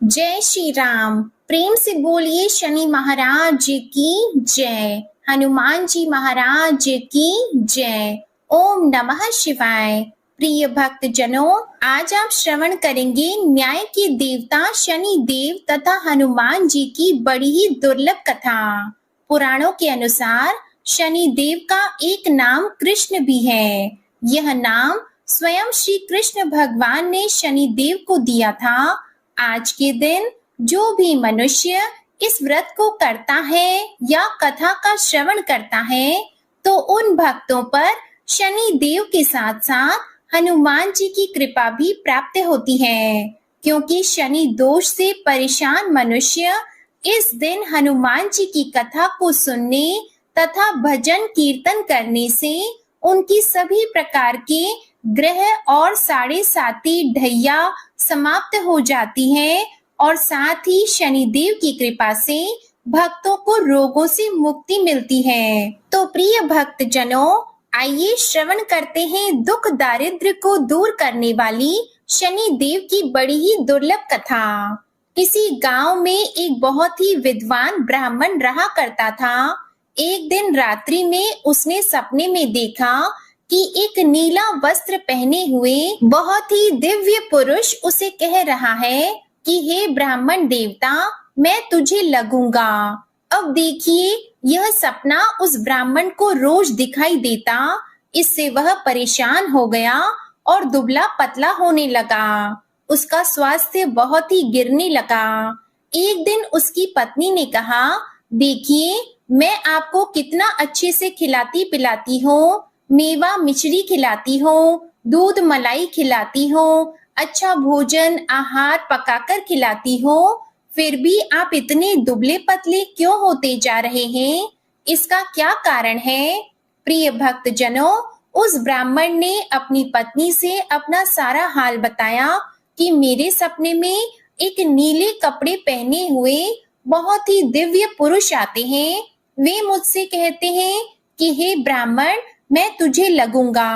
जय श्री राम। प्रेम से बोलिए शनि महाराज जी की जय, हनुमान जी महाराज जी की जय। ओम नमः शिवाय। प्रिय भक्त जनों, आज आप श्रवण करेंगे न्याय के देवता शनि देव तथा हनुमान जी की बड़ी ही दुर्लभ कथा। पुराणों के अनुसार शनि देव का एक नाम कृष्ण भी है। यह नाम स्वयं श्री कृष्ण भगवान ने शनि देव को दिया था। आज के दिन जो भी मनुष्य इस व्रत को करता है या कथा का श्रवण करता है, तो उन भक्तों पर शनि देव के साथ साथ हनुमान जी की कृपा भी प्राप्त होती है, क्योंकि शनि दोष से परेशान मनुष्य इस दिन हनुमान जी की कथा को सुनने तथा भजन कीर्तन करने से उनकी सभी प्रकार के ग्रह और साढ़े साती ढैया समाप्त हो जाती है और साथ ही शनिदेव की कृपा से भक्तों को रोगों से मुक्ति मिलती है। तो प्रिय भक्त जनों, आइए श्रवण करते हैं दुख दारिद्र्य को दूर करने वाली शनि देव की बड़ी ही दुर्लभ कथा। किसी गांव में एक बहुत ही विद्वान ब्राह्मण रहा करता था। एक दिन रात्रि में उसने सपने में देखा कि एक नीला वस्त्र पहने हुए बहुत ही दिव्य पुरुष उसे कह रहा है कि हे ब्राह्मण देवता, मैं तुझे लगूंगा। अब देखिए, यह सपना उस ब्राह्मण को रोज दिखाई देता। इससे वह परेशान हो गया और दुबला पतला होने लगा। उसका स्वास्थ्य बहुत ही गिरने लगा। एक दिन उसकी पत्नी ने कहा, देखिए, मैं आपको कितना अच्छे से खिलाती पिलाती हूँ, मेवा मिश्री खिलाती हूँ, दूध मलाई खिलाती हूँ, अच्छा भोजन आहार पकाकर खिलाती हूँ, फिर भी आप इतने दुबले पतले क्यों होते जा रहे हैं? इसका क्या कारण है? प्रिय भक्त जनों, उस ब्राह्मण ने अपनी पत्नी से अपना सारा हाल बताया कि मेरे सपने में एक नीले कपड़े पहने हुए बहुत ही दिव्य पुरुष आते हैं। वे मुझसे कहते हैं कि हे ब्राह्मण, मैं तुझे लगूंगा।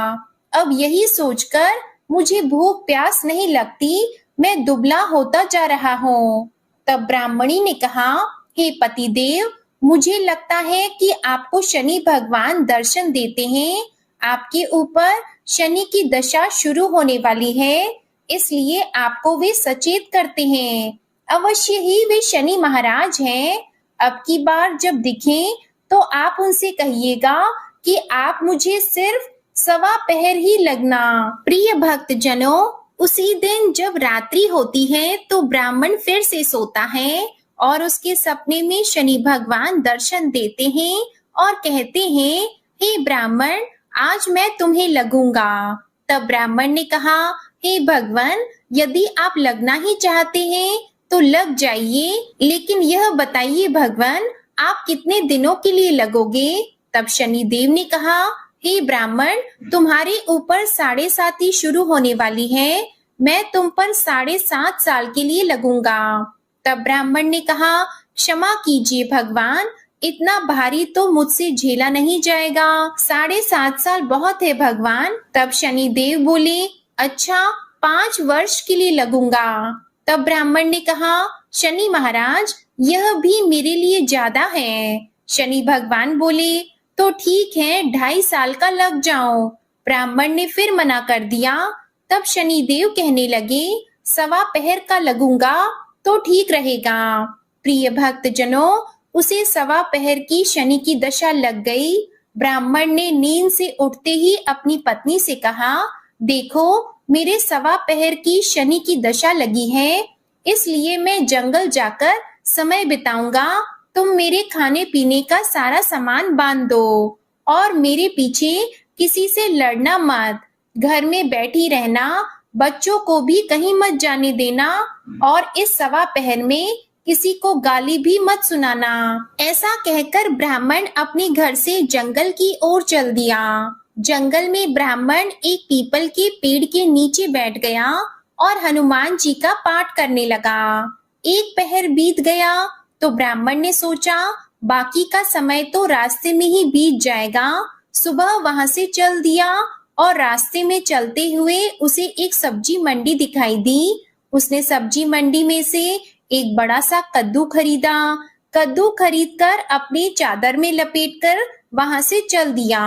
अब यही सोचकर मुझे भूख प्यास नहीं लगती, मैं दुबला होता जा रहा हूँ। तब ब्राह्मणी ने कहा, हे पतिदेव, मुझे लगता है कि आपको शनि भगवान दर्शन देते हैं। आपके ऊपर शनि की दशा शुरू होने वाली है, इसलिए आपको वे सचेत करते हैं। अवश्य ही वे शनि महाराज हैं। अब की बार जब दिखें तो आप उनसे कहिएगा कि आप मुझे सिर्फ सवा पहर ही लगना। प्रिय भक्त जनों, उसी दिन जब रात्रि होती है तो ब्राह्मण फिर से सोता है और उसके सपने में शनि भगवान दर्शन देते हैं और कहते हैं, हे ब्राह्मण, आज मैं तुम्हें लगूंगा। तब ब्राह्मण ने कहा, हे भगवान, यदि आप लगना ही चाहते हैं तो लग जाइए, लेकिन यह बताइए भगवान, आप कितने दिनों के लिए लगोगे? तब शनि देव ने कहा, हे ब्राह्मण, तुम्हारे ऊपर साढ़े साती शुरू होने वाली है, मैं तुम पर 7.5 साल के लिए लगूंगा। तब ब्राह्मण ने कहा, क्षमा कीजिए भगवान, इतना भारी तो मुझसे झेला नहीं जाएगा, 7.5 साल बहुत है भगवान। तब शनि देव बोले, अच्छा, 5 वर्ष के लिए लगूंगा। तब ब्राह्मण ने कहा, शनि महाराज, यह भी मेरे लिए ज्यादा है। शनि भगवान बोले, तो ठीक है, 2.5 साल का लग जाओ। ब्राह्मण ने फिर मना कर दिया। तब शनि देव कहने लगे, सवा पहर का लगूंगा तो ठीक रहेगा। प्रिय भक्त जनों, उसे सवा पहर की शनि की दशा लग गई। ब्राह्मण ने नींद से उठते ही अपनी पत्नी से कहा, देखो, मेरे सवा पहर की शनि की दशा लगी है, इसलिए मैं जंगल जाकर समय बिताऊंगा। तुम मेरे खाने पीने का सारा सामान बांध दो और मेरे पीछे किसी से लड़ना मत, घर में बैठी रहना, बच्चों को भी कहीं मत जाने देना और इस सवा पहर में किसी को गाली भी मत सुनाना। ऐसा कहकर ब्राह्मण अपने घर से जंगल की ओर चल दिया। जंगल में ब्राह्मण एक पीपल के पेड़ के नीचे बैठ गया और हनुमान जी का पाठ करने लगा। एक पहर बीत गया तो ब्राह्मण ने सोचा, बाकी का समय तो रास्ते में ही बीत जाएगा। सुबह वहां से चल दिया और रास्ते में चलते हुए उसे एक सब्जी मंडी दिखाई दी। उसने सब्जी मंडी में से एक बड़ा सा कद्दू खरीदा। कद्दू खरीदकर अपनी चादर में लपेटकर वहां से चल दिया।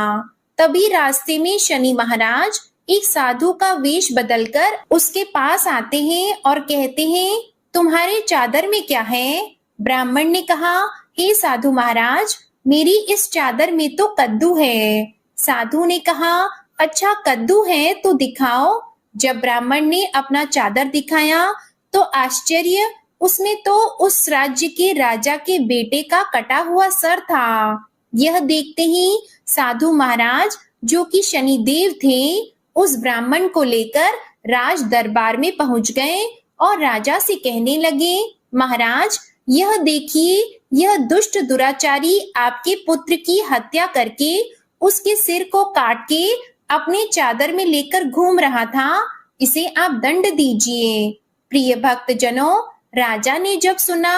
तभी रास्ते में शनि महाराज एक साधु का वेश बदलकर उसके पास आते हैं और कहते हैं, तुम्हारे चादर में क्या है? ब्राह्मण ने कहा, हे साधु महाराज, मेरी इस चादर में तो कद्दू है। साधु ने कहा, अच्छा कद्दू है तो दिखाओ। जब ब्राह्मण ने अपना चादर दिखाया तो आश्चर्य, उसमें तो उस राज्य के राजा के बेटे का कटा हुआ सर था। यह देखते ही साधु महाराज, जो कि शनिदेव थे, उस ब्राह्मण को लेकर राज दरबार में पहुंच गए और राजा से कहने लगे, महाराज यह देखिए, यह दुष्ट दुराचारी आपके पुत्र की हत्या करके उसके सिर को काट के अपने चादर में लेकर घूम रहा था, इसे आप दंड दीजिए। प्रिय भक्त जनों, राजा ने जब सुना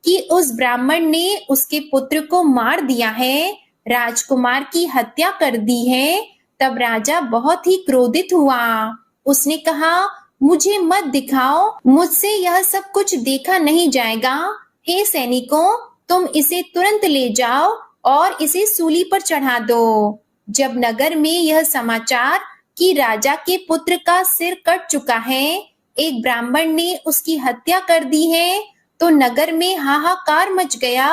कि उस ब्राह्मण ने उसके पुत्र को मार दिया है, राजकुमार की हत्या कर दी है, तब राजा बहुत ही क्रोधित हुआ। उसने कहा, मुझे मत दिखाओ, मुझसे यह सब कुछ देखा नहीं जाएगा। हे सैनिकों, तुम इसे तुरंत ले जाओ और इसे सूली पर चढ़ा दो। जब नगर में यह समाचार कि राजा के पुत्र का सिर कट चुका है, एक ब्राह्मण ने उसकी हत्या कर दी है, तो नगर में हाहाकार मच गया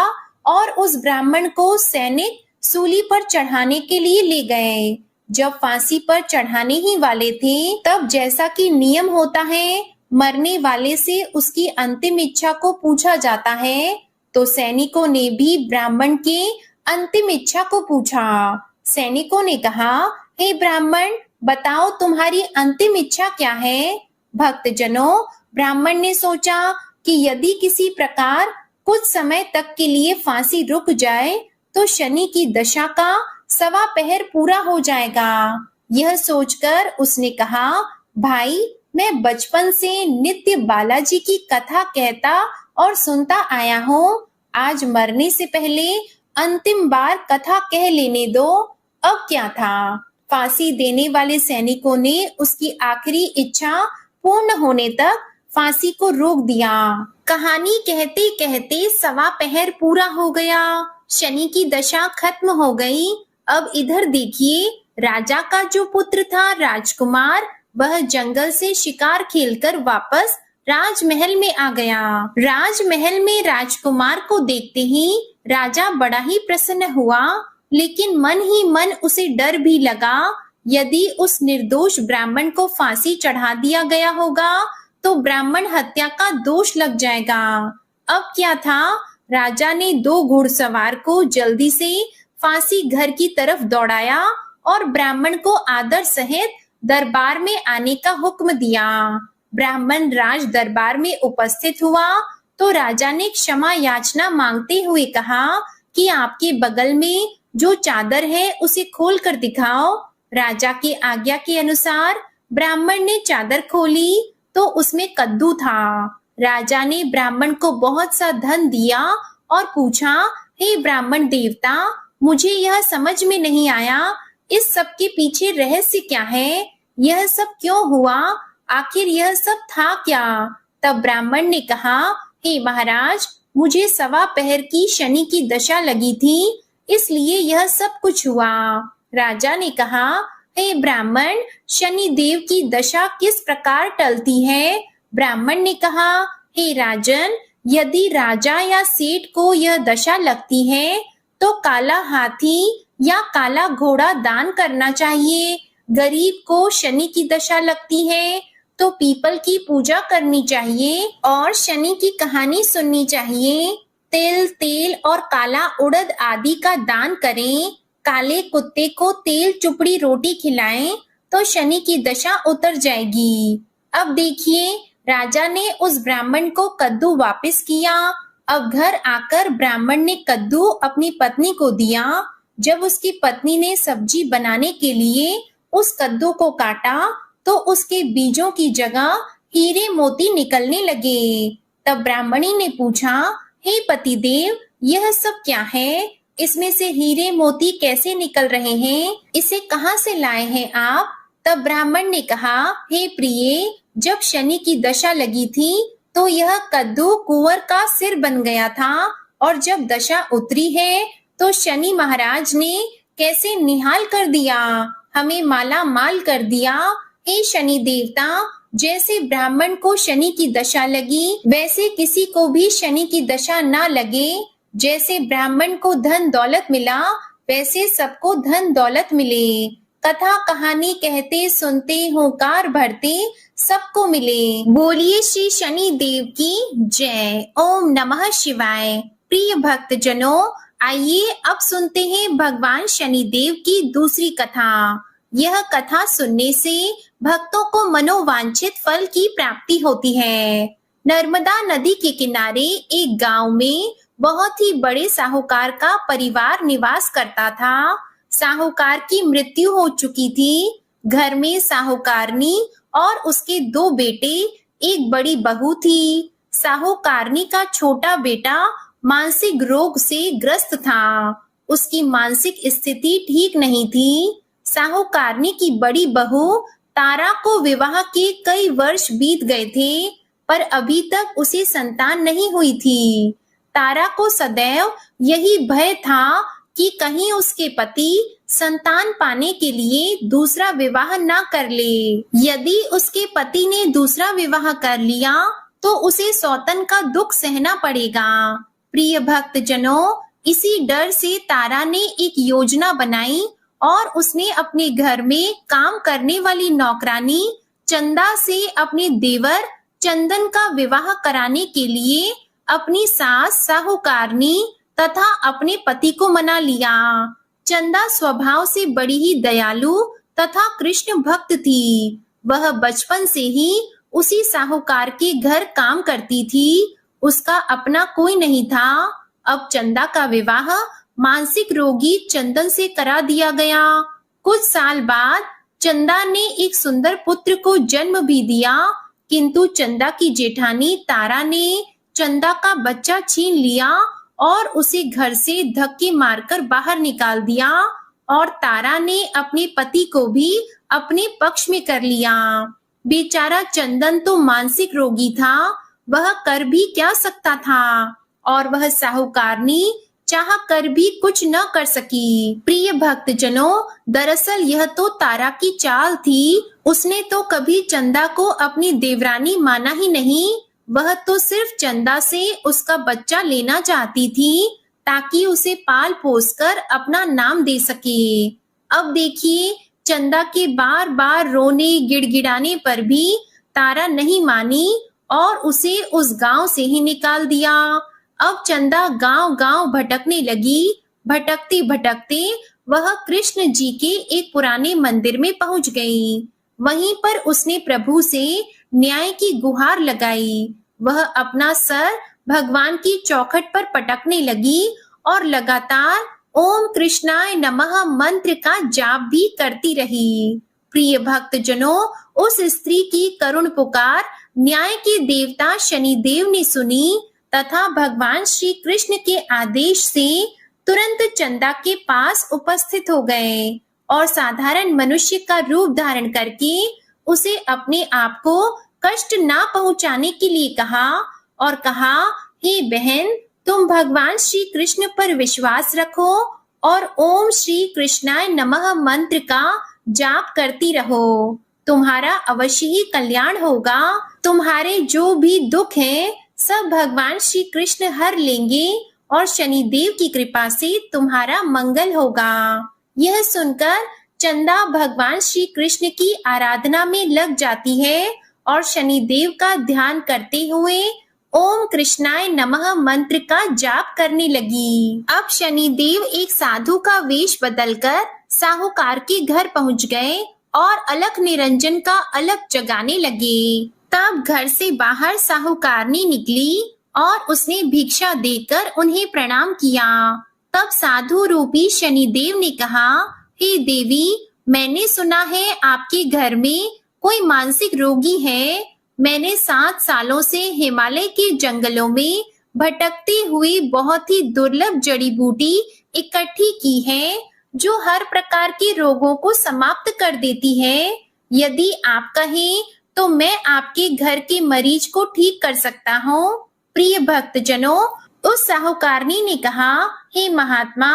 और उस ब्राह्मण को सैनिक सूली पर चढ़ाने के लिए ले गए। जब फांसी पर चढ़ाने ही वाले थे, तब जैसा कि नियम होता है, मरने वाले से उसकी अंतिम इच्छा को पूछा जाता है, तो सैनिकों ने भी ब्राह्मण के अंतिम इच्छा को पूछा। सैनिकों ने कहा, हे ब्राह्मण, बताओ तुम्हारी अंतिम इच्छा क्या है? भक्तजनों, ब्राह्मण ने सोचा कि यदि किसी प्रकार कुछ समय तक के लिए फांसी रुक जाए तो शनि की दशा का 1.25 पहर पूरा हो जाएगा। यह सोचकर उसने कहा, भाई, मैं बचपन से नित्य बालाजी की कथा कहता और सुनता आया हूँ। आज मरने से पहले अंतिम बार कथा कह लेने दो। अब क्या था? फांसी देने वाले सैनिकों ने उसकी आखिरी इच्छा पूर्ण होने तक फांसी को रोक दिया। कहानी कहते कहते 1.25 पहर पूरा हो गया। शनि की दशा खत्म हो गई। अब इधर देखिए, राजा का जो पुत्र था राजकुमार, वह जंगल से शिकार खेलकर वापस राजमहल में आ गया। राजमहल में राजकुमार को देखते ही राजा बड़ा ही प्रसन्न हुआ, लेकिन मन ही मन उसे डर भी लगा। यदि उस निर्दोष ब्राह्मण को फांसी चढ़ा दिया गया होगा तो ब्राह्मण हत्या का दोष लग जाएगा। अब क्या था? राजा ने 2 घुड़सवार को जल्दी से फांसी घर की तरफ दौड़ाया और ब्राह्मण को आदर सहित दरबार में आने का हुक्म दिया। ब्राह्मण राज दरबार में उपस्थित हुआ तो राजा ने क्षमा याचना मांगते हुए कहा कि आपके बगल में जो चादर है उसे खोल कर दिखाओ। राजा की आज्ञा के अनुसार ब्राह्मण ने चादर खोली तो उसमें कद्दू था। राजा ने ब्राह्मण को बहुत सा धन दिया और पूछा, हे ब्राह्मण देवता, मुझे यह समझ में नहीं आया, इस सब के पीछे रहस्य क्या है? यह सब क्यों हुआ? आखिर यह सब था क्या? तब ब्राह्मण ने कहा, हे महाराज, मुझे 1.25 पहर की शनि की दशा लगी थी, इसलिए यह सब कुछ हुआ। राजा ने कहा, हे ब्राह्मण, शनि देव की दशा किस प्रकार टलती है? ब्राह्मण ने कहा, हे राजन, यदि राजा या सेठ को यह दशा लगती है तो काला हाथी या काला घोड़ा दान करना चाहिए। गरीब को शनि की दशा लगती है तो पीपल की पूजा करनी चाहिए और शनि की कहानी सुननी चाहिए। तिल, तेल और काला उड़द आदि का दान करें। काले कुत्ते को तेल चुपड़ी रोटी खिलाएं तो शनि की दशा उतर जाएगी। अब देखिए, राजा ने उस ब्राह्मण को कद्दू वापस किया। अब घर आकर ब्राह्मण ने कद्दू अपनी पत्नी को दिया। जब उसकी पत्नी ने सब्जी बनाने के लिए उस कद्दू को काटा तो उसके बीजों की जगह हीरे मोती निकलने लगे। तब ब्राह्मणी ने पूछा, हे पतिदेव, यह सब क्या है? इसमें से हीरे मोती कैसे निकल रहे हैं? इसे कहाँ से लाए हैं आप? तब ब्राह्मण ने कहा, हे प्रिय, जब शनि की दशा लगी थी तो यह कद्दू कुंवर का सिर बन गया था, और जब दशा उतरी है तो शनि महाराज ने कैसे निहाल कर दिया, हमें माला माल कर दिया। हे शनि देवता, जैसे ब्राह्मण को शनि की दशा लगी वैसे किसी को भी शनि की दशा ना लगे। जैसे ब्राह्मण को धन दौलत मिला वैसे सबको धन दौलत मिले। कथा कहानी कहते सुनते होकार भरते सबको मिले। बोलिए श्री शनि देव की जय। ओम नमः शिवाय। प्रिय भक्त जनों, आइए अब सुनते हैं भगवान शनि देव की दूसरी कथा। यह कथा सुनने से भक्तों को मनोवांछित फल की प्राप्ति होती है। नर्मदा नदी के किनारे एक गांव में बहुत ही बड़े साहूकार का परिवार निवास करता था। साहूकार की मृत्यु हो चुकी थी। घर में साहूकारनी और उसके 2 बेटे, एक बड़ी बहू थी। साहूकारनी का छोटा बेटा मानसिक रोग से ग्रस्त था। उसकी मानसिक स्थिति ठीक नहीं थी। साहूकारनी की बड़ी बहू तारा को विवाह के कई वर्ष बीत गए थे, पर अभी तक उसे संतान नहीं हुई थी। तारा को सदैव यही भय था कि कहीं उसके पति संतान पाने के लिए दूसरा विवाह ना कर ले। यदि उसके पति ने दूसरा विवाह कर लिया तो उसे सौतन का दुख सहना पड़ेगा। प्रिय भक्त जनों, इसी डर से तारा ने एक योजना बनाई और उसने अपने घर में काम करने वाली नौकरानी चंदा से अपने देवर चंदन का विवाह कराने के लिए अपनी सास साहूकारनी तथा अपने पति को मना लिया। चंदा स्वभाव से बड़ी ही दयालु तथा कृष्ण भक्त थी। वह बचपन से ही उसी साहूकार के घर काम करती थी। उसका अपना कोई नहीं था। अब चंदा का विवाह मानसिक रोगी चंदन से करा दिया गया। कुछ साल बाद चंदा ने एक सुंदर पुत्र को जन्म भी दिया, किंतु चंदा की जेठानी तारा ने चंदा का बच्चा छीन लिया और उसे घर से धक्के मारकर बाहर निकाल दिया, और तारा ने अपने पति को भी अपने पक्ष में कर लिया। बेचारा चंदन तो मानसिक रोगी था, वह कर भी क्या सकता था, और वह साहूकारनी चाह कर भी कुछ न कर सकी। प्रिय भक्त जनों, दरअसल यह तो तारा की चाल थी। उसने तो कभी चंदा को अपनी देवरानी माना ही नहीं। वह तो सिर्फ चंदा से उसका बच्चा लेना चाहती थी ताकि उसे पाल पोस कर अपना नाम दे सके। अब देखिए, चंदा के बार बार रोने गिड़गिड़ाने पर भी तारा नहीं मानी और उसे उस गांव से ही निकाल दिया। अब चंदा गांव गांव भटकने लगी। भटकते भटकते वह कृष्ण जी के एक पुराने मंदिर में पहुंच गई। वहीं पर उसने प्रभु से न्याय की गुहार लगाई। वह अपना सर भगवान की चौखट पर पटकने लगी और लगातार ओम कृष्णाय नमः मंत्र का जाप भी करती रही। प्रिय भक्त जनों, उस स्त्री की करुण पुकार न्याय के देवता शनिदेव ने सुनी तथा भगवान श्री कृष्ण के आदेश से तुरंत चंदा के पास उपस्थित हो गए और साधारण मनुष्य का रूप धारण करके उसे अपने आप को कष्ट ना पहुंचाने के लिए कहा और कहा, हे बहन, तुम भगवान श्री कृष्ण पर विश्वास रखो और ओम श्री कृष्णाय नमः मंत्र का जाप करती रहो। तुम्हारा अवश्य ही कल्याण होगा। तुम्हारे जो भी दुख हैं सब भगवान श्री कृष्ण हर लेंगे और शनिदेव की कृपा से तुम्हारा मंगल होगा। यह सुनकर चंदा भगवान श्री कृष्ण की आराधना में लग जाती है और शनिदेव का ध्यान करते हुए ओम कृष्णाय नमः मंत्र का जाप करने लगी। अब शनिदेव एक साधु का वेश बदलकर साहूकार के घर पहुंच गए और अलख निरंजन का अलख जगाने लगे। तब घर से बाहर साहूकारनी निकली और उसने भिक्षा देकर उन्हें प्रणाम किया। तब साधु रूपी शनिदेव ने कहा, हे देवी, मैंने सुना है आपके घर में कोई मानसिक रोगी है। मैंने 7 सालों से हिमालय के जंगलों में भटकते हुए बहुत ही दुर्लभ जड़ी बूटी इकट्ठी की है जो हर प्रकार के रोगों को समाप्त कर देती है। यदि आप कहें तो मैं आपके घर के मरीज को ठीक कर सकता हूँ। प्रिय भक्तजनों, उस साहूकारनी ने कहा, हे महात्मा,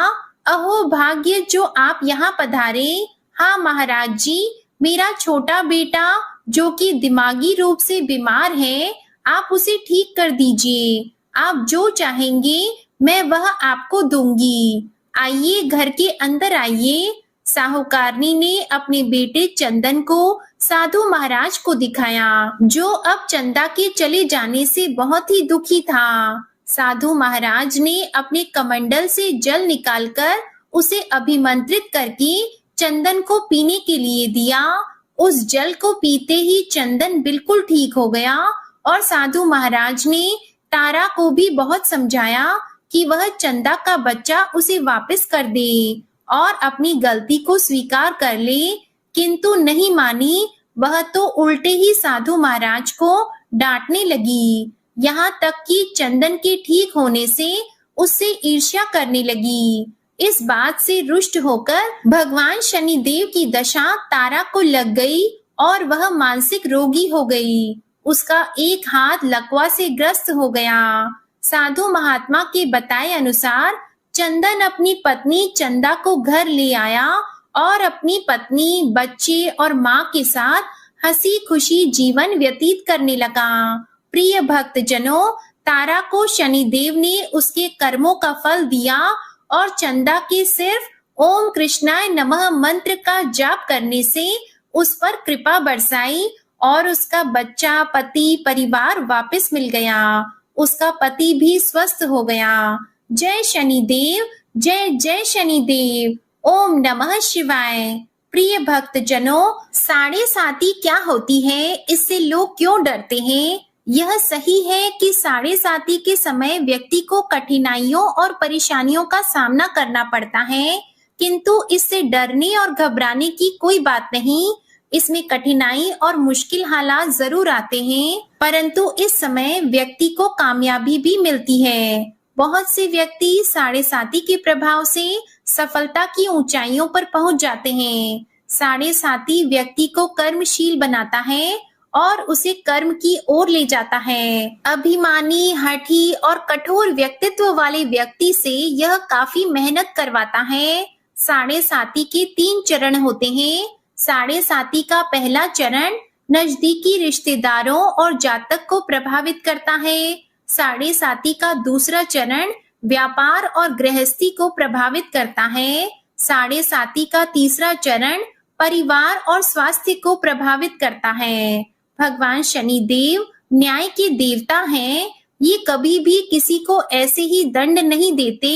अहो भाग्य जो आप यहाँ पधारे। हाँ महाराज जी, मेरा छोटा बेटा जो कि दिमागी रूप से बीमार है, आप उसे ठीक कर दीजिए। आप जो चाहेंगे मैं वह आपको दूंगी। आइए, घर के अंदर आइए। साहूकारनी ने अपने बेटे चंदन को साधु महाराज को दिखाया, जो अब चंदा के चले जाने से बहुत ही दुखी था। साधु महाराज ने अपने कमंडल से जल निकालकर उसे अभिमंत्रित करके चंदन को पीने के लिए दिया। उस जल को पीते ही चंदन बिल्कुल ठीक हो गया और साधु महाराज ने तारा को भी बहुत समझाया कि वह चंदा का बच्चा उसे वापस कर दे और अपनी गलती को स्वीकार कर ले, किंतु नहीं मानी। वह तो उल्टे ही साधु महाराज को डांटने लगी, यहाँ तक कि चंदन के ठीक होने से उससे ईर्ष्या करने लगी। इस बात से रुष्ट होकर भगवान शनिदेव की दशा तारा को लग गई और वह मानसिक रोगी हो गई। उसका एक हाथ लकवा से ग्रस्त हो गया। साधु महात्मा के बताए अनुसार चंदन अपनी पत्नी चंदा को घर ले आया और अपनी पत्नी, बच्चे और माँ के साथ हंसी खुशी जीवन व्यतीत करने लगा। प्रिय भक्तजनों, तारा को शनिदेव ने उसके कर्मों का फल दिया और चंदा के सिर्फ ओम कृष्णाय नमः मंत्र का जाप करने से उस पर कृपा बरसाई और उसका बच्चा, पति, परिवार वापस मिल गया। उसका पति भी स्वस्थ हो गया। जय शनिदेव, जय जय शनिदेव। ओम नमः शिवाय। प्रिय भक्तजनों, साढ़े साती क्या होती है, इससे लोग क्यों डरते हैं? यह सही है कि साढ़े साती के समय व्यक्ति को कठिनाइयों और परेशानियों का सामना करना पड़ता है, किंतु इससे डरने और घबराने की कोई बात नहीं। इसमें कठिनाई और मुश्किल हालात जरूर आते हैं, परंतु इस समय व्यक्ति को कामयाबी भी मिलती है। बहुत से व्यक्ति साढ़े साती के प्रभाव से सफलता की ऊंचाइयों पर पहुंच जाते हैं। साढ़े साती व्यक्ति को कर्मशील बनाता है और उसे कर्म की ओर ले जाता है। अभिमानी, हठी और कठोर व्यक्तित्व वाले व्यक्ति से यह काफी मेहनत करवाता है। साढ़े साती के 3 चरण होते हैं। साढ़े साती का पहला चरण नजदीकी रिश्तेदारों और जातक को प्रभावित करता है। साढ़े साती का दूसरा चरण व्यापार और गृहस्थी को प्रभावित करता है। साढ़े साती का तीसरा चरण परिवार और स्वास्थ्य को प्रभावित करता है। भगवान शनिदेव न्याय के देवता हैं। ये कभी भी किसी को ऐसे ही दंड नहीं देते।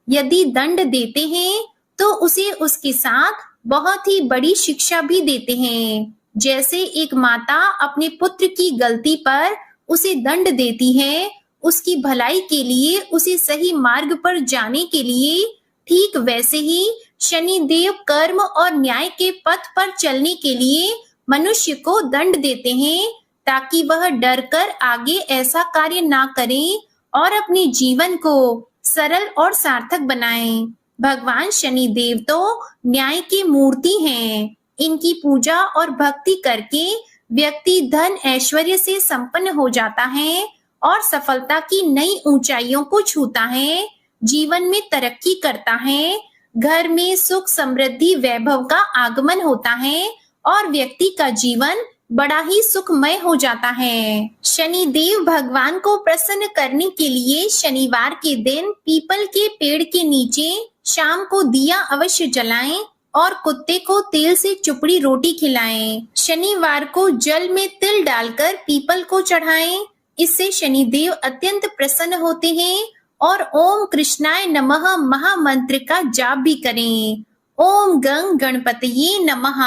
यदि दंड देते हैं तो उसे उसके साथ बहुत ही बड़ी शिक्षा भी देते हैं। जैसे एक माता अपने पुत्र की गलती पर उसे दंड देती है, उसकी भलाई के लिए, उसे सही मार्ग पर जाने के लिए, ठीक वैसे ही शनिदेव कर्म और न्याय के पथ पर चलने के लिए मनुष्य को दंड देते हैं, ताकि वह डरकर आगे ऐसा कार्य ना करे और अपने जीवन को सरल और सार्थक बनाएं। भगवान शनिदेव तो न्याय की मूर्ति हैं। इनकी पूजा और भक्ति करके व्यक्ति धन ऐश्वर्य से संपन्न हो जाता है और सफलता की नई ऊंचाइयों को छूता है, जीवन में तरक्की करता है, घर में सुख समृद्धि वैभव का आगमन होता है और व्यक्ति का जीवन बड़ा ही सुखमय हो जाता है। शनिदेव भगवान को प्रसन्न करने के लिए शनिवार के दिन पीपल के पेड़ के नीचे शाम को दिया अवश्य जलाएं और कुत्ते को तेल से चुपड़ी रोटी खिलाएं। शनिवार को जल में तिल डालकर पीपल को चढ़ाएं। इससे शनिदेव अत्यंत प्रसन्न होते हैं और ओम कृष्णाय नमः महामंत्र का जाप भी करें। ओम गंग गणपतये नमः।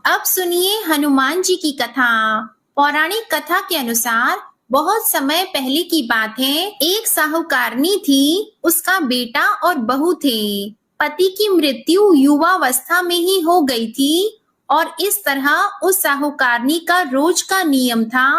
अब सुनिए हनुमान जी की कथा। पौराणिक कथा के अनुसार बहुत समय पहले की बात है। एक साहूकारनी थी, उसका बेटा और बहू थे। पति की मृत्यु युवावस्था में ही हो गई थी और इस तरह उस साहूकारनी का रोज का नियम था,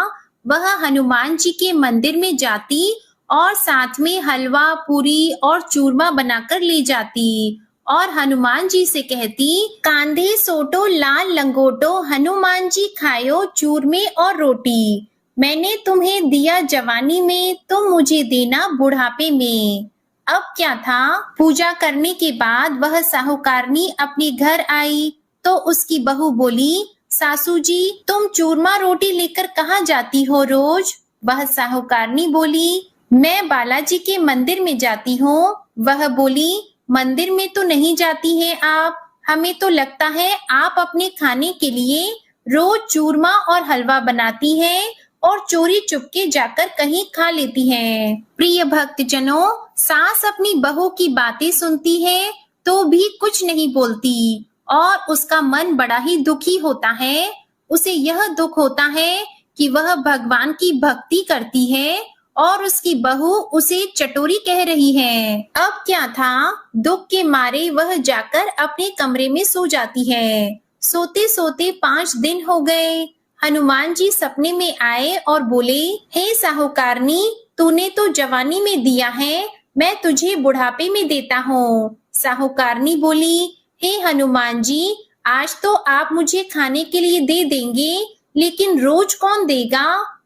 वह हनुमान जी के मंदिर में जाती और साथ में हलवा, पूरी और चूरमा बनाकर ले जाती और हनुमान जी से कहती, कांधे सोटो लाल लंगोटो, हनुमान जी खायो चूरमे और रोटी। मैंने तुम्हें दिया जवानी में, तुम मुझे देना बुढ़ापे में। अब क्या था, पूजा करने के बाद वह साहूकारनी अपने घर आई तो उसकी बहू बोली, सासू जी तुम चूरमा रोटी लेकर कहाँ जाती हो रोज? वह साहूकारनी बोली, मैं बालाजी के मंदिर में जाती हूँ। वह बोली, मंदिर में तो नहीं जाती हैं आप, हमें तो लगता है आप अपने खाने के लिए रोज चूरमा और हलवा बनाती हैं और चोरी चुपके जाकर कहीं खा लेती हैं। प्रिय भक्तजनों, सास अपनी बहू की बातें सुनती है तो भी कुछ नहीं बोलती और उसका मन बड़ा ही दुखी होता है। उसे यह दुख होता है कि वह भगवान की भक्ति करती है और उसकी बहू उसे चटोरी कह रही है। अब क्या था, दुख के मारे वह जाकर अपने कमरे में सो जाती है। सोते सोते 5 दिन हो गए। हनुमान जी सपने में आए और बोले, हे साहूकारनी, तूने तो जवानी में दिया है, मैं तुझे बुढ़ापे में देता हूँ। साहूकारनी बोली, हे हनुमान जी, आज तो आप मुझे खाने के लिए दे देंगे, लेकिन रोज कौन देगा?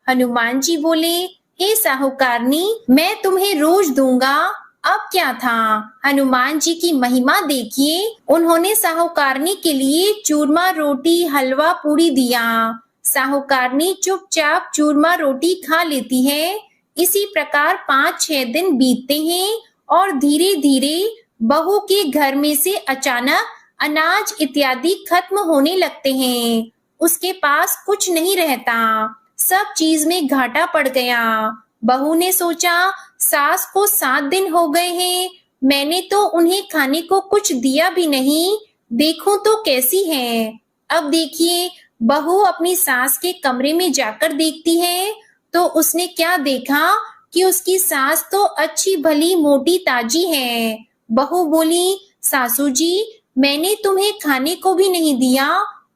हनुमान जी बोले, हे साहूकारनी, मैं तुम्हें रोज दूंगा। अब क्या था, हनुमान जी की महिमा देखिए, उन्होंने साहूकारनी के लिए चूरमा रोटी हलवा पूरी दिया। साहूकारनी चुपचाप चूरमा रोटी खा लेती है। इसी प्रकार 5-6 दिन बीतते हैं और धीरे धीरे बहू के घर में से अचानक अनाज इत्यादि खत्म होने लगते हैं। उसके पास कुछ नहीं रहता, सब चीज में घाटा पड़ गया। बहू ने सोचा, सास को 7 दिन हो गए हैं, मैंने तो उन्हें खाने को कुछ दिया भी नहीं, देखूं तो कैसी है। अब देखिए, बहू अपनी सास के कमरे में जाकर देखती है तो उसने क्या देखा कि उसकी सास तो अच्छी भली मोटी ताजी है। बहू बोली, सासू जी, मैंने तुम्हें खाने को भी नहीं दिया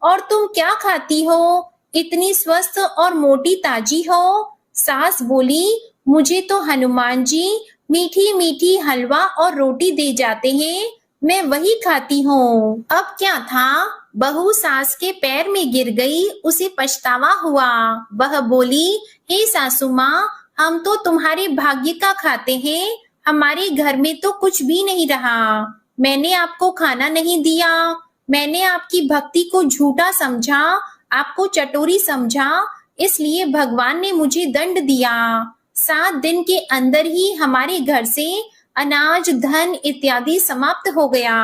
और तुम क्या खाती हो, इतनी स्वस्थ और मोटी ताजी हो। सास बोली, मुझे तो हनुमान जी मीठी मीठी हलवा और रोटी दे जाते हैं, मैं वही खाती हूँ। अब क्या था, बहू सास के पैर में गिर गई, उसे पछतावा हुआ। वह बोली, हे सासू माँ, हम तो तुम्हारे भाग्य का खाते हैं, हमारे घर में तो कुछ भी नहीं रहा। मैंने आपको खाना नहीं दिया, मैंने आपकी भक्ति को झूठा समझा, आपको चटोरी समझा, इसलिए भगवान ने मुझे दंड दिया। 7 दिन के अंदर ही हमारे घर से अनाज धन इत्यादि समाप्त हो गया।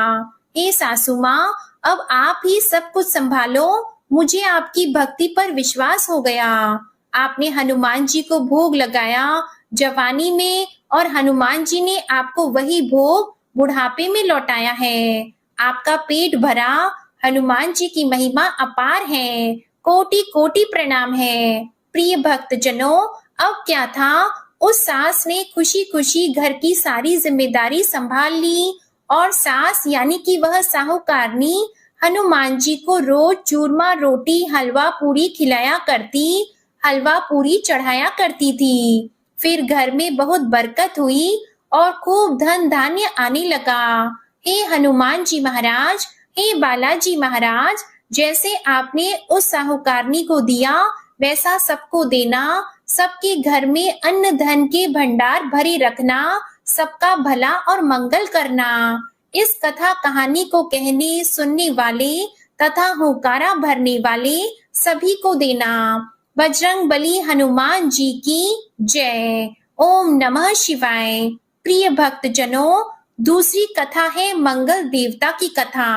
हे सासू माँ, अब आप ही सब कुछ संभालो, मुझे आपकी भक्ति पर विश्वास हो गया। आपने हनुमान जी को भोग लगाया जवानी में और हनुमान जी ने आपको वही भोग बुढ़ापे में लौटाया है। आपका पेट भरा, हनुमान जी की महिमा अपार है, कोटि कोटि प्रणाम है। प्रिय भक्तजनों, अब क्या था, उस सास ने खुशी खुशी घर की सारी जिम्मेदारी संभाल ली और सास यानी कि वह साहूकारनी हनुमान जी को रोज चूरमा रोटी हलवा पूरी खिलाया करती, हलवा पूरी चढ़ाया करती थी। फिर घर में बहुत बरकत हुई और खूब धन धान्य आने लगा। हे हनुमान जी महाराज, हे बालाजी महाराज, जैसे आपने उस साहूकारनी को दिया वैसा सबको देना, सबके घर में अन्न धन के भंडार भरे रखना, सबका भला और मंगल करना। इस कथा कहानी को कहने सुनने वाले तथा हुंकारा भरने वाले सभी को देना। बजरंग बली हनुमान जी की जय। ओम नमः शिवाय। प्रिय भक्तजनों, दूसरी कथा है मंगल देवता की कथा।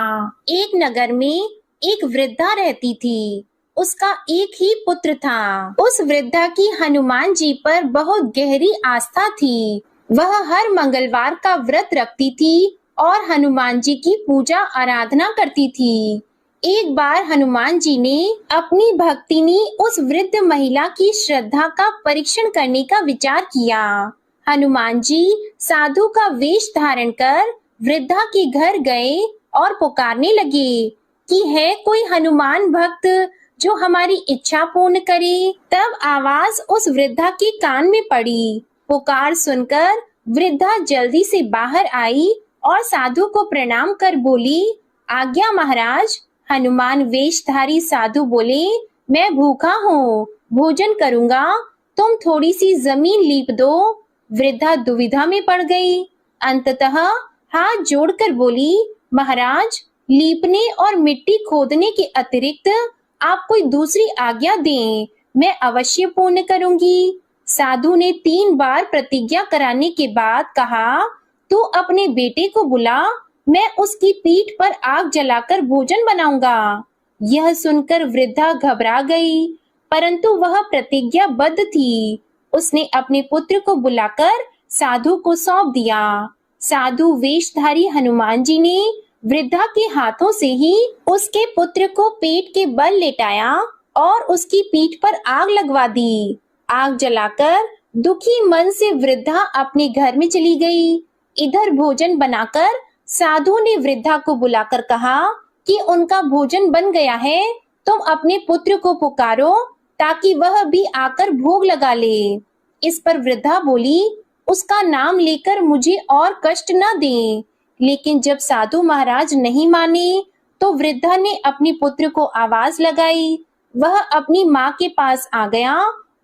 एक नगर में एक वृद्धा रहती थी, उसका एक ही पुत्र था। उस वृद्धा की हनुमान जी पर बहुत गहरी आस्था थी। वह हर मंगलवार का व्रत रखती थी और हनुमान जी की पूजा आराधना करती थी। एक बार हनुमान जी ने अपनी भक्तिनी उस वृद्ध महिला की श्रद्धा का परीक्षण करने का विचार किया। हनुमान जी साधु का वेश धारण कर वृद्धा के घर गए और पुकारने लगे कि है कोई हनुमान भक्त जो हमारी इच्छा पूर्ण करे। तब आवाज उस वृद्धा के कान में पड़ी। पुकार सुनकर वृद्धा जल्दी से बाहर आई और साधु को प्रणाम कर बोली, आज्ञा महाराज। हनुमान वेशधारी साधु बोले, मैं भूखा हूँ, भोजन करूंगा, तुम थोड़ी सी जमीन लीप दो। वृद्धा दुविधा में पड़ गई। अंततः हाथ जोड़कर बोली, महाराज, लीपने और मिट्टी खोदने के अतिरिक्त आप कोई दूसरी आज्ञा दें, मैं अवश्य पूर्ण करूंगी। साधु ने 3 बार प्रतिज्ञा कराने के बाद कहा, तू अपने बेटे को बुला, मैं उसकी पीठ पर आग जलाकर भोजन बनाऊंगा। यह सुनकर वृद्धा घबरा गई, परंतु वह प्रतिज्ञाबद्ध थी। उसने अपने पुत्र को बुलाकर साधु को सौंप दिया। साधु वेशधारी हनुमान जी ने वृद्धा के हाथों से ही उसके पुत्र को पेट के बल लेटाया और उसकी पीठ पर आग लगवा दी। आग जलाकर दुखी मन से वृद्धा अपने घर में चली गई। इधर भोजन बनाकर साधु ने वृद्धा को बुलाकर कहा कि उनका भोजन बन गया है, तुम अपने पुत्र को पुकारो ताकि वह भी आकर भोग लगा ले। इस पर वृद्धा बोली, उसका नाम लेकर मुझे और कष्ट न दें। लेकिन जब साधु महाराज नहीं माने तो वृद्धा ने अपने पुत्र को आवाज लगाई। वह अपनी माँ के पास आ गया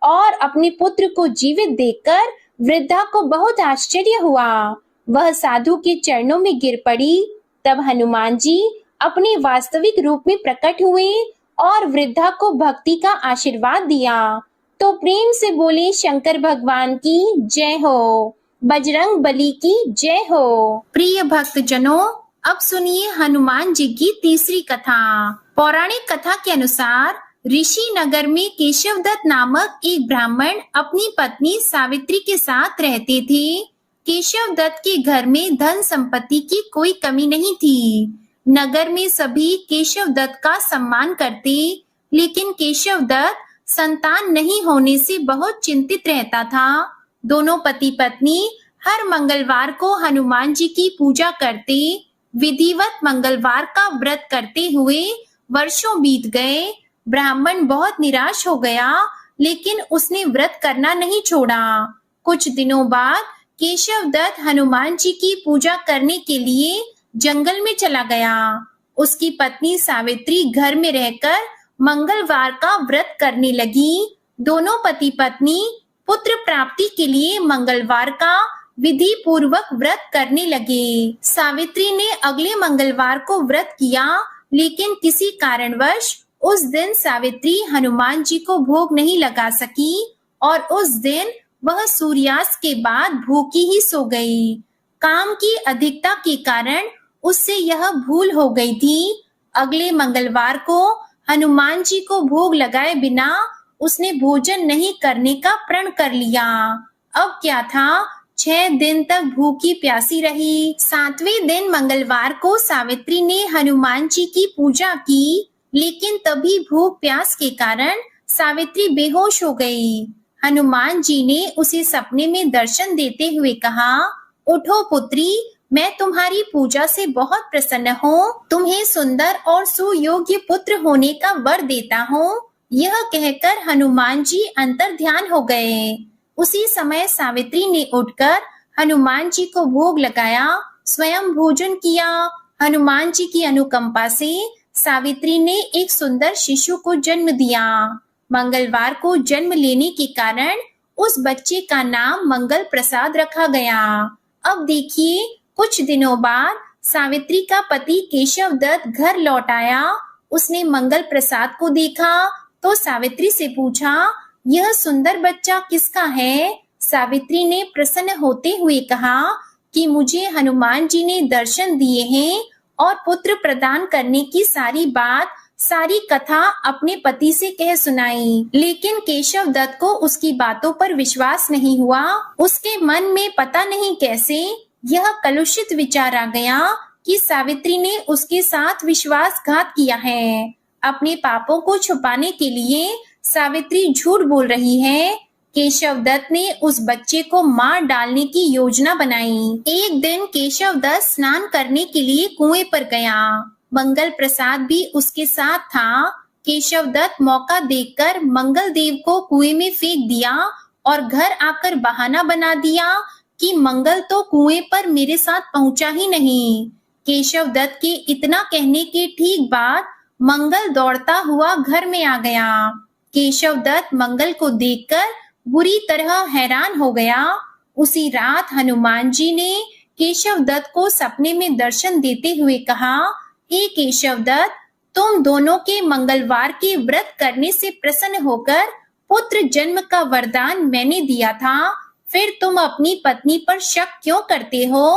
और अपने पुत्र को जीवित देखकर वृद्धा को बहुत आश्चर्य हुआ। वह साधु के चरणों में गिर पड़ी। तब हनुमान जी अपने वास्तविक रूप में प्रकट हुए और वृद्धा को भक्ति का आशीर्वाद दिया। तो प्रेम से बोले, शंकर भगवान की जय हो, बजरंग बली की जय हो। प्रिय भक्त जनों, अब सुनिए हनुमान जी की तीसरी कथा। पौराणिक कथा के अनुसार ऋषि नगर में केशवदत्त नामक एक ब्राह्मण अपनी पत्नी सावित्री के साथ रहते थे। केशवदत्त के घर में धन संपत्ति की कोई कमी नहीं थी। नगर में सभी केशवदत्त का सम्मान करते, लेकिन केशवदत्त संतान नहीं होने से बहुत चिंतित रहता था। दोनों पति पत्नी हर मंगलवार को हनुमान जी की पूजा करते। विधिवत मंगलवार का व्रत करते हुए वर्षों बीत गए। ब्राह्मण बहुत निराश हो गया, लेकिन उसने व्रत करना नहीं छोड़ा। कुछ दिनों बाद केशवदत्त हनुमान जी की पूजा करने के लिए जंगल में चला गया। उसकी पत्नी सावित्री घर में रहकर मंगलवार का व्रत करने लगी। दोनों पति पत्नी पुत्र प्राप्ति के लिए मंगलवार का विधि पूर्वक व्रत करने लगे। सावित्री ने अगले मंगलवार को व्रत किया, लेकिन किसी कारणवश उस दिन सावित्री हनुमान जी को भोग नहीं लगा सकी और उस दिन वह सूर्यास्त के बाद भूखी ही सो गई। काम की अधिकता के कारण उससे यह भूल हो गई थी। अगले मंगलवार को हनुमान जी को भोग लगाए बिना उसने भोजन नहीं करने का प्रण कर लिया। अब क्या था, 6 दिन तक भूखी प्यासी रही। 7वें दिन मंगलवार को सावित्री ने हनुमान जी की पूजा की, लेकिन तभी भूख प्यास के कारण सावित्री बेहोश हो गई। हनुमान जी ने उसे सपने में दर्शन देते हुए कहा, उठो पुत्री, मैं तुम्हारी पूजा से बहुत प्रसन्न हूँ। तुम्हें सुंदर और सुयोग्य पुत्र होने का वर देता हूँ। यह कहकर हनुमान जी अंतर ध्यान हो गए। उसी समय सावित्री ने उठकर हनुमान जी को भोग लगाया, स्वयं भोजन किया। हनुमान जी की अनुकंपा से सावित्री ने एक सुंदर शिशु को जन्म दिया। मंगलवार को जन्म लेने के कारण उस बच्चे का नाम मंगल प्रसाद रखा गया। अब देखिए, कुछ दिनों बाद सावित्री का पति केशवदत्त घर लौट आया। उसने मंगल प्रसाद को देखा तो सावित्री से पूछा, यह सुंदर बच्चा किसका है? सावित्री ने प्रसन्न होते हुए कहा कि मुझे हनुमान जी ने दर्शन दिए हैं और पुत्र प्रदान करने की सारी बात, सारी कथा अपने पति से कह सुनाई। लेकिन केशवदत्त को उसकी बातों पर विश्वास नहीं हुआ। उसके मन में पता नहीं कैसे यह कलुषित विचार आ गया कि सावित्री ने उसके साथ विश्वासघात किया है। अपने पापों को छुपाने के लिए सावित्री झूठ बोल रही है। केशवदत्त ने उस बच्चे को मार डालने की योजना बनाई। एक दिन केशवदत्त स्नान करने के लिए कुएं पर गया। मंगल प्रसाद भी उसके साथ था। केशवदत्त मौका देखकर मंगल देव को कुएं में फेंक दिया और घर आकर बहाना बना दिया कि मंगल तो कुएं पर मेरे साथ पहुंचा ही नहीं। केशव दत्त के इतना कहने के ठीक बाद मंगल दौड़ता हुआ घर में आ गया। केशव दत्त मंगल को देखकर बुरी तरह हैरान हो गया। उसी रात हनुमान जी ने केशव दत्त को सपने में दर्शन देते हुए कहा, हे केशव दत्त, तुम दोनों के मंगलवार के व्रत करने से प्रसन्न होकर पुत्र जन्म का वरदान मैंने दिया था, फिर तुम अपनी पत्नी पर शक क्यों करते हो?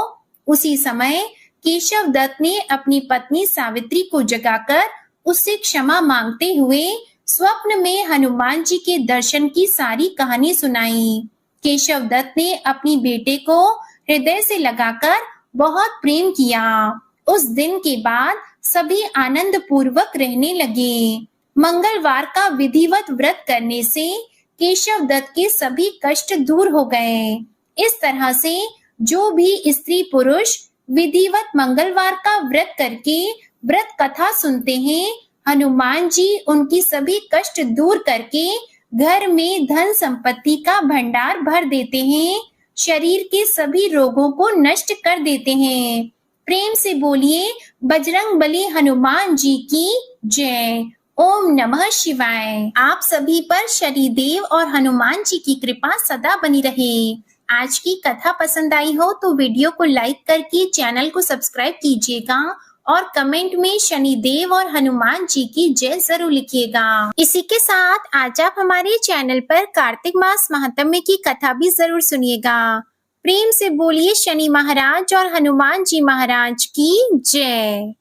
उसी समय केशव दत्त ने अपनी पत्नी सावित्री को जगाकर उससे क्षमा मांगते हुए स्वप्न में हनुमान जी के दर्शन की सारी कहानी सुनाई। केशव दत्त ने अपनी बेटे को हृदय से लगाकर बहुत प्रेम किया। उस दिन के बाद सभी आनंद पूर्वक रहने लगे। मंगलवार का विधिवत व्रत करने से केशव दत्त के सभी कष्ट दूर हो गए। इस तरह से जो भी स्त्री पुरुष विधिवत मंगलवार का व्रत करके व्रत कथा सुनते हैं, हनुमान जी उनकी सभी कष्ट दूर करके घर में धन संपत्ति का भंडार भर देते हैं, शरीर के सभी रोगों को नष्ट कर देते हैं। प्रेम से बोलिए बजरंगबली हनुमान जी की जय। ओम नमः शिवाय। आप सभी पर शनिदेव और हनुमान जी की कृपा सदा बनी रहे। आज की कथा पसंद आई हो तो वीडियो को लाइक करके चैनल को सब्सक्राइब कीजिएगा और कमेंट में शनिदेव और हनुमान जी की जय जरूर लिखिएगा। इसी के साथ आज आप हमारे चैनल पर कार्तिक मास महात्म्य की कथा भी जरूर सुनिएगा। प्रेम से बोलिए शनि महाराज और हनुमान जी महाराज की जय।